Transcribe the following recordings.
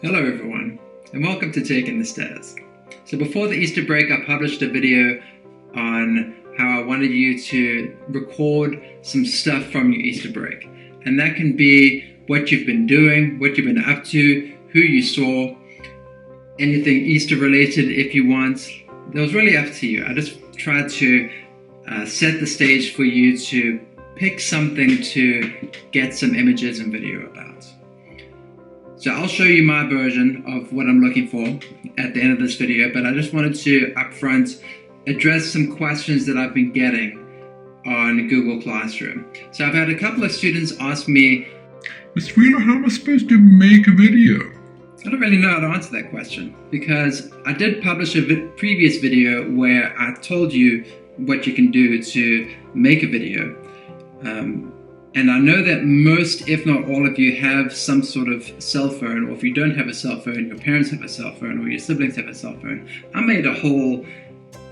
Hello everyone, and welcome to Taking the Stairs. So before the Easter break, I published a video on how I wanted you to record some stuff from your Easter break. And that can be what you've been doing, what you've been up to, who you saw, anything Easter related if you want. That was really up to you. I just tried to set the stage for you to pick something to get some images and video about. So I'll show you my version of what I'm looking for at the end of this video, but I just wanted to upfront address some questions that I've been getting on Google Classroom. So I've had a couple of students ask me, Mr. Wheeler, how am I supposed to make a video? I don't really know how to answer that question because I did publish a previous video where I told you what you can do to make a video. And I know that most, if not all of you, have some sort of cell phone, or if you don't have a cell phone, your parents have a cell phone, or your siblings have a cell phone. I made a whole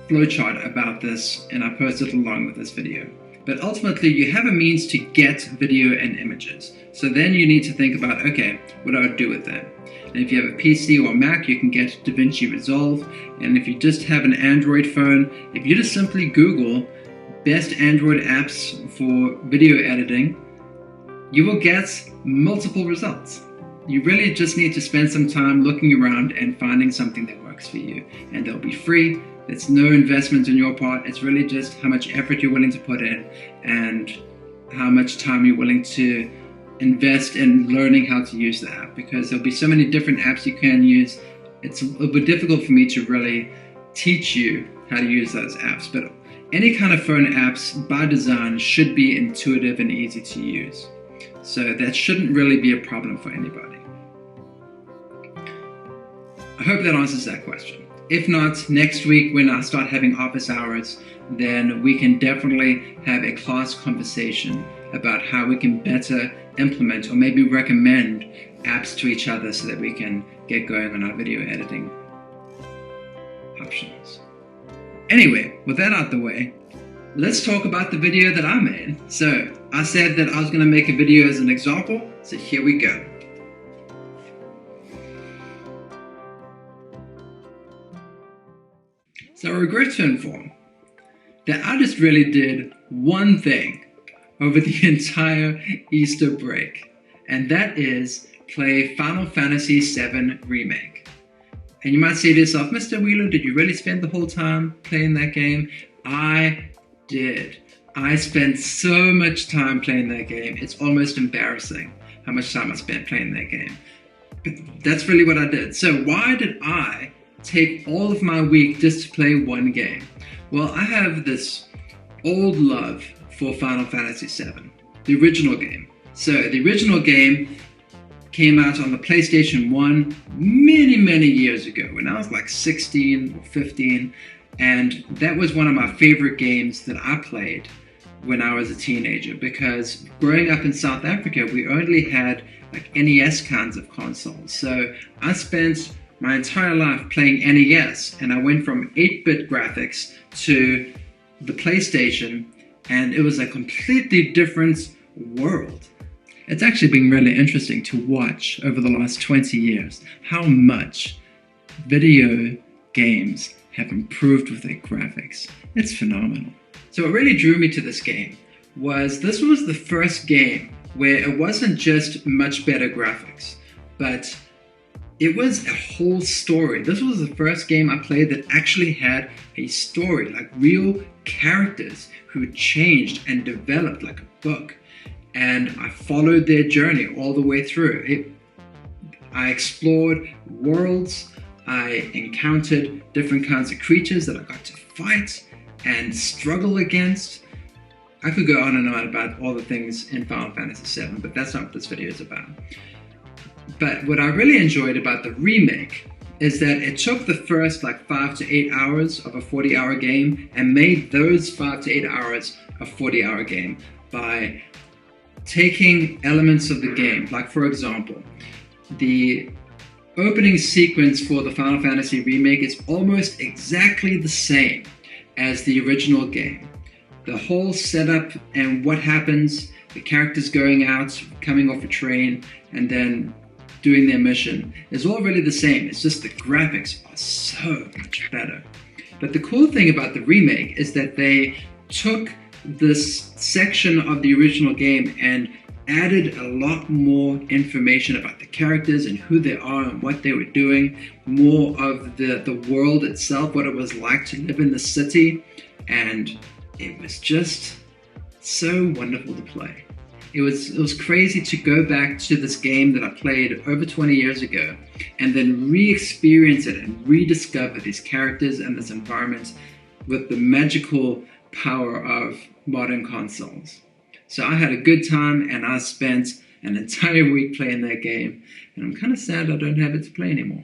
flowchart about this, and I posted along with this video. But ultimately, you have a means to get video and images. So then you need to think about, okay, what do I do with that? And if you have a PC or Mac, you can get DaVinci Resolve. And if you just have an Android phone, if you just simply Google best Android apps for video editing, you will get multiple results. You really just need to spend some time looking around and finding something that works for you. And they'll be free. It's no investment on your part. It's really just how much effort you're willing to put in and how much time you're willing to invest in learning how to use the app, because there'll be so many different apps you can use. It's a bit difficult for me to really teach you how to use those apps, but any kind of phone apps by design should be intuitive and easy to use. So that shouldn't really be a problem for anybody. I hope that answers that question. If not, next week when I start having office hours, then we can definitely have a class conversation about how we can better implement or maybe recommend apps to each other so that we can get going on our video editing options. Anyway, with that out the way, let's talk about the video that I made. So I said that I was going to make a video as an example, so here we go. So I regret to inform that I just really did one thing over the entire Easter break, and that is play Final Fantasy VII Remake. And you might say to yourself, Mr. Wheeler, did you really spend the whole time playing that game? I did. I spent so much time playing that game. It's almost embarrassing how much time I spent playing that game. But that's really what I did. So why did I take all of my week just to play one game? Well, I have this old love for Final Fantasy VII, the original game. So the original game came out on the PlayStation 1 many years ago when I was like 16 or 15, and that was one of my favorite games that I played when I was a teenager, because growing up in South Africa we only had like NES kinds of consoles. So I spent my entire life playing NES, and I went from 8-bit graphics to the PlayStation, and it was a completely different world. It's actually been really interesting to watch over the last 20 years how much video games have improved with their graphics. It's phenomenal. So what really drew me to this game was this was the first game where it wasn't just much better graphics, but it was a whole story. This was the first game I played that actually had a story, like real characters who changed and developed like a book. And I followed their journey all the way through. I explored worlds, I encountered different kinds of creatures that I got to fight and struggle against. I could go on and on about all the things in Final Fantasy VII, but that's not what this video is about. But what I really enjoyed about the remake is that it took the first like 5 to 8 hours of a 40-hour game and made those 5 to 8 hours a 40-hour game by taking elements of the game. Like, for example, the opening sequence for the Final Fantasy remake is almost exactly the same as the original game. The whole setup and what happens, the characters going out, coming off a train, and then doing their mission is all really the same. It's just the graphics are so much better. But the cool thing about the remake is that they took this section of the original game and added a lot more information about the characters and who they are and what they were doing, more of the world itself, what it was like to live in the city, and it was just so wonderful to play. It was crazy to go back to this game that I played over 20 years ago and then re-experience it and rediscover these characters and this environment with the magical power of modern consoles. So I had a good time, and I spent an entire week playing that game, and I'm kind of sad I don't have it to play anymore.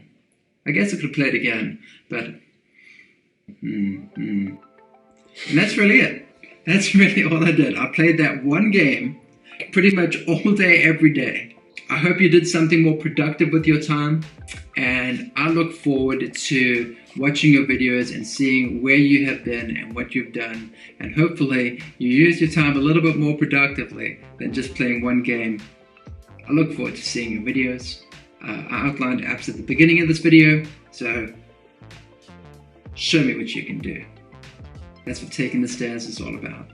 I guess I could play it again, but and that's really it. That's really all I did. I played that one game pretty much all day, every day. I hope you did something more productive with your time, and I look forward to watching your videos and seeing where you have been and what you've done, and hopefully you use your time a little bit more productively than just playing one game. I look forward to seeing your videos. I outlined apps at the beginning of this video, so show me what you can do. That's what Taking the Stairs is all about.